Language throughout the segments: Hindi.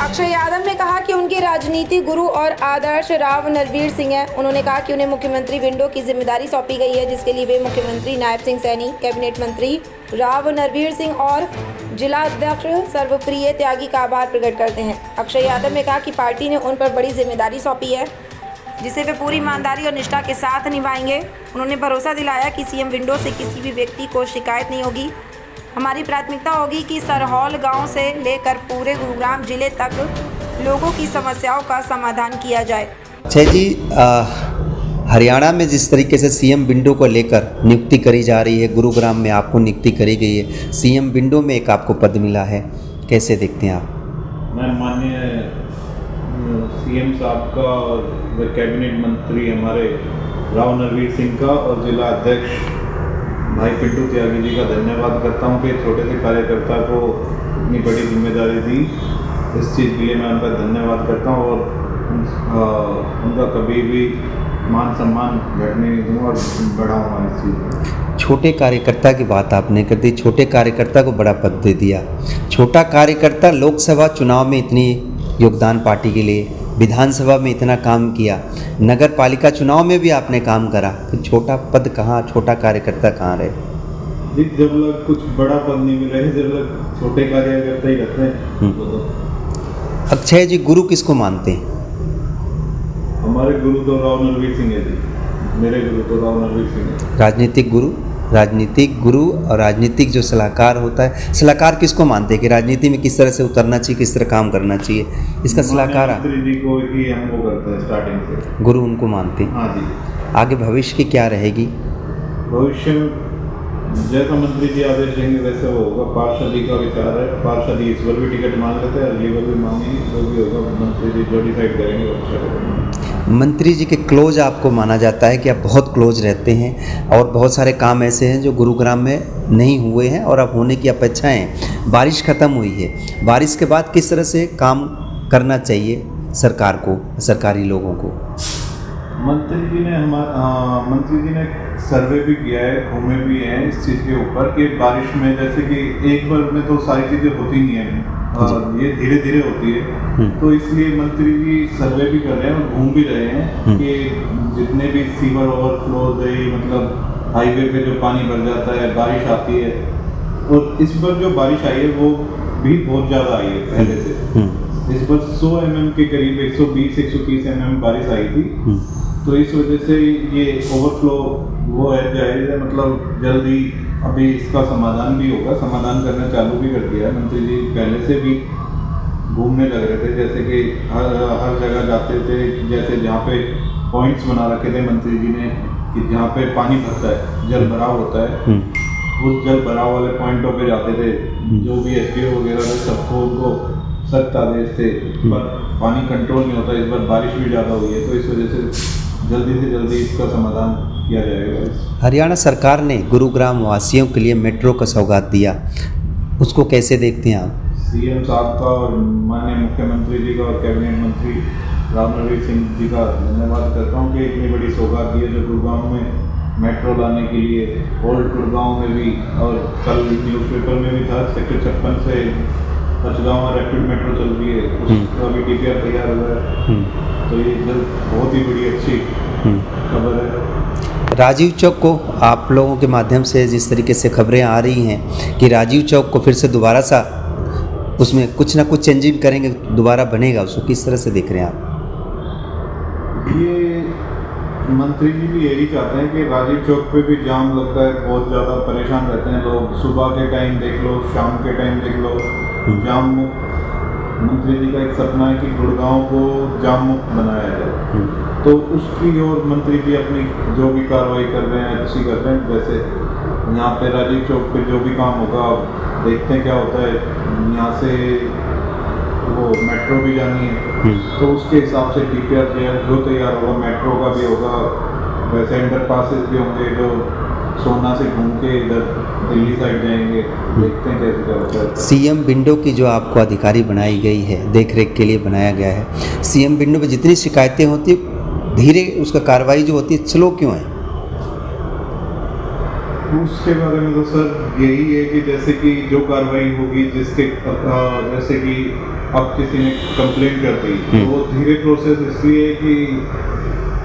अक्षय यादव ने कहा कि उनके राजनीतिक गुरु और आदर्श राव नरवीर सिंह हैं। उन्होंने कहा कि उन्हें मुख्यमंत्री विंडो की जिम्मेदारी सौंपी गई है, जिसके लिए वे मुख्यमंत्री नायब सिंह सैनी, कैबिनेट मंत्री राव नरवीर सिंह और जिला अध्यक्ष सर्वप्रिय त्यागी का आभार प्रकट करते हैं। अक्षय यादव ने कहा कि पार्टी ने उन पर बड़ी जिम्मेदारी सौंपी है, जिसे वे पूरी ईमानदारी और निष्ठा के साथ निभाएंगे। उन्होंने भरोसा दिलाया कि सीएम विंडो से किसी भी व्यक्ति को शिकायत नहीं होगी। हमारी प्राथमिकता होगी कि सरहौल गांव से लेकर पूरे गुरुग्राम जिले तक लोगों की समस्याओं का समाधान किया जाए। अक्षय जी, हरियाणा में जिस तरीके से सीएम विंडो को लेकर नियुक्ति करी जा रही है, गुरुग्राम में आपको नियुक्ति करी गई है, सीएम विंडो में एक आपको पद मिला है, कैसे देखते हैं आप? मैं माननीय सीएम साहब का और कैबिनेट मंत्री हमारे राव नरवीर सिंह का और जिला अध्यक्ष भाई पिंटू त्यागी जी का धन्यवाद करता हूं कि छोटे से कार्यकर्ता को इतनी बड़ी जिम्मेदारी दी। इस चीज़ के लिए मैं उनका धन्यवाद करता हूं और उनका कभी भी मान सम्मान घटने नहीं दूँगा और बढ़ाऊँगा इस चीज़ में। छोटे कार्यकर्ता की बात आपने कर दी, छोटे कार्यकर्ता को बड़ा पद दे दिया। छोटा कार्यकर्ता लोकसभा चुनाव में इतनी योगदान पार्टी के लिए, विधानसभा में इतना काम किया, नगर पालिका चुनाव में भी आपने काम करा, तो छोटा पद कहाँ, छोटा कार्यकर्ता कहाँ रहे? जी, जब लग कुछ बड़ा पद नहीं मिला है, जब लग छोटे कार्यकर्ता ही रहते हैं। अक्षय जी, गुरु किसको मानते हैं? हमारे गुरु तो राव नरवीर सिंह है जी, मेरे गुरु तो राव नरवीर सिंह है। राजनीतिक गुरु और राजनीतिक जो सलाहकार होता है, सलाहकार किसको मानते हैं कि राजनीति में किस तरह से उतरना चाहिए, किस तरह काम करना चाहिए, इसका सलाहकार मंत्री जी को ही हम वो करते हैं स्टार्टिंग से, गुरु उनको मानते हैं। हाँ जी। आगे भविष्य की क्या रहेगी? भविष्य में जैसा मंत्री जी आदेश देंगे वैसे वो होगा। पार्षद जी का विचार है, पार्षद इस बार भी टिकट मांग रहे थे, अगली बार भी मांगेंगे, जो भी होगा मंत्री जी जो डिसाइड करेंगे वो अच्छा होगा। मंत्री जी के क्लोज आपको माना जाता है कि आप बहुत क्लोज रहते हैं और बहुत सारे काम ऐसे हैं जो गुरुग्राम में नहीं हुए हैं और अब होने की अपेक्षाएं हैं। बारिश ख़त्म हुई है, बारिश के बाद किस तरह से काम करना चाहिए सरकार को, सरकारी लोगों को? मंत्री जी ने सर्वे भी किया है, घूमे भी हैं इस चीज़ के ऊपर कि बारिश में जैसे कि एक बार में तो सारी चीज़ें होती नहीं हैं और ये धीरे धीरे होती है, तो इसलिए मंत्री जी सर्वे भी कर रहे हैं और घूम भी रहे हैं कि जितने भी सीवर ओवरफ्लो है, मतलब हाईवे पे जो पानी भर जाता है, बारिश आती है, और इस बार जो बारिश आई है वो भी बहुत ज़्यादा आई है पहले से। इस बार 100 mm के करीब 120-130 mm बारिश आई थी, तो इस वजह से ये ओवरफ्लो वो है जाहिर है, मतलब जल्दी अभी इसका समाधान भी होगा, समाधान करना चालू भी कर दिया है। मंत्री जी पहले से भी घूमने लग रहे थे, जैसे कि हर जगह जाते थे, जैसे जहाँ पे पॉइंट्स बना रखे थे मंत्री जी ने कि जहाँ पे पानी भरता है, जल भराव होता है, उस जल भराव वाले पॉइंटों पे जाते थे। जो भी एसडीओ वगैरह थे सबको उनको सख्त आदेश थे, पर पानी कंट्रोल नहीं होता। इस बार बारिश भी ज़्यादा हुई है, तो इस वजह से जल्दी से जल्दी इसका समाधान किया जाएगा। हरियाणा सरकार ने गुरुग्राम वासियों के लिए मेट्रो का सौगात दिया, उसको कैसे देखते हैं आप? सीएम साहब का और माननीय मुख्यमंत्री जी का और कैबिनेट मंत्री राव नरवीर सिंह जी का धन्यवाद करता हूँ कि इतनी बड़ी सौगात दी है जो गुरुग्राम में मेट्रो लाने के लिए। ओल्ड गुरुग्राम में भी, और कल न्यूज़पेपर में भी था, सेक्टर 56 से पचगांव में रैपिड मेट्रो चल रही है, उसका भी डीपीआर तैयार हुआ है, तो ये बहुत ही बड़ी अच्छी खबर है। राजीव चौक को आप लोगों के माध्यम से जिस तरीके से खबरें आ रही हैं कि राजीव चौक को फिर से दोबारा सा उसमें कुछ ना कुछ चेंजिंग करेंगे, दोबारा बनेगा, उसको किस तरह से देख रहे हैं आप? ये मंत्री जी भी यही चाहते हैं कि राजीव चौक पे भी जाम लगता है, बहुत ज़्यादा परेशान रहते हैं लोग। सुबह के टाइम देख लो, शाम के टाइम देख लो, जाम मुक्त। मंत्री जी का एक सपना है कि गुड़गांव को जाम मुक्त बनाया जाए, तो उसकी ओर मंत्री जी अपनी जो भी कार्रवाई कर रहे हैं अच्छी कर रहे हैं। जैसे यहाँ पे राजीव चौक पे जो भी काम होगा, देखते हैं क्या होता है। यहाँ से वो मेट्रो भी जानी है, तो उसके हिसाब से डीपीआर जो तैयार होगा, मेट्रो का भी होगा, वैसे अंडर पासेस भी होंगे जो सोना से घूम के इधर दिल्ली साइड जाएंगे। देखते हैं कैसे क्या होता है। सीएम विंडो की जो आपको अधिकारी बनाई गई है, देख रेख के लिए बनाया गया है, सीएम विंडो में जितनी शिकायतें होती है धीरे उसका कार्रवाई जो होती है स्लो क्यों है? उसके बारे में तो सर यही है कि जैसे कि जो कार्रवाई होगी, जिसके जैसे कि अब किसी ने कंप्लेंट कर दी, तो वो धीरे प्रोसेस इसलिए है कि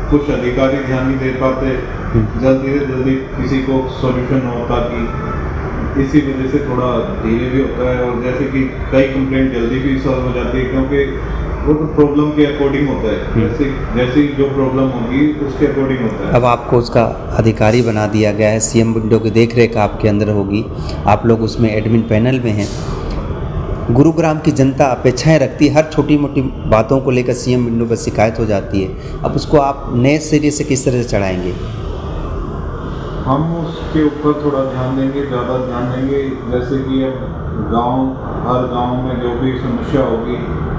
कुछ अधिकारी ध्यान नहीं दे पाते, जल्दी से जल्दी किसी को सॉल्यूशन हो, ताकि इसी वजह से थोड़ा धीरे भी होता है। और जैसे कि कई कंप्लेंट जल्दी भी सॉल्व हो जाती है, क्योंकि वो तो प्रॉब्लम के अकॉर्डिंग होता है, जैसे जैसे जो प्रॉब्लम होगी उसके अकॉर्डिंग होता है। अब आपको उसका अधिकारी बना दिया गया है, सीएम विंडो की देख रेख आपके अंदर होगी, आप लोग उसमें एडमिन पैनल में हैं। गुरुग्राम की जनता अपेक्षाएं रखती है, हर छोटी मोटी बातों को लेकर सीएम विंडो पर शिकायत हो जाती है, अब उसको आप नए सिरे से किस तरह से चढ़ाएंगे? हम उसके ऊपर थोड़ा ध्यान देंगे, ज़्यादा ध्यान देंगे। जैसे कि अब हर गांव में जो भी समस्या होगी,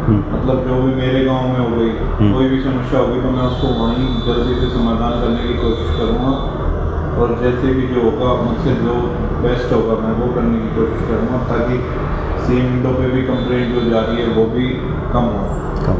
मतलब जो भी मेरे गांव में हो गई, कोई भी समस्या होगी तो मैं उसको वहीं जल्दी से समाधान करने की कोशिश करूँगा। और जैसे भी जो होगा मुझसे जो बेस्ट होगा मैं वो करने की कोशिश करूँगा, ताकि सीएम विंडो पे भी कंप्लेंट जो जा रही है वो भी कम हो।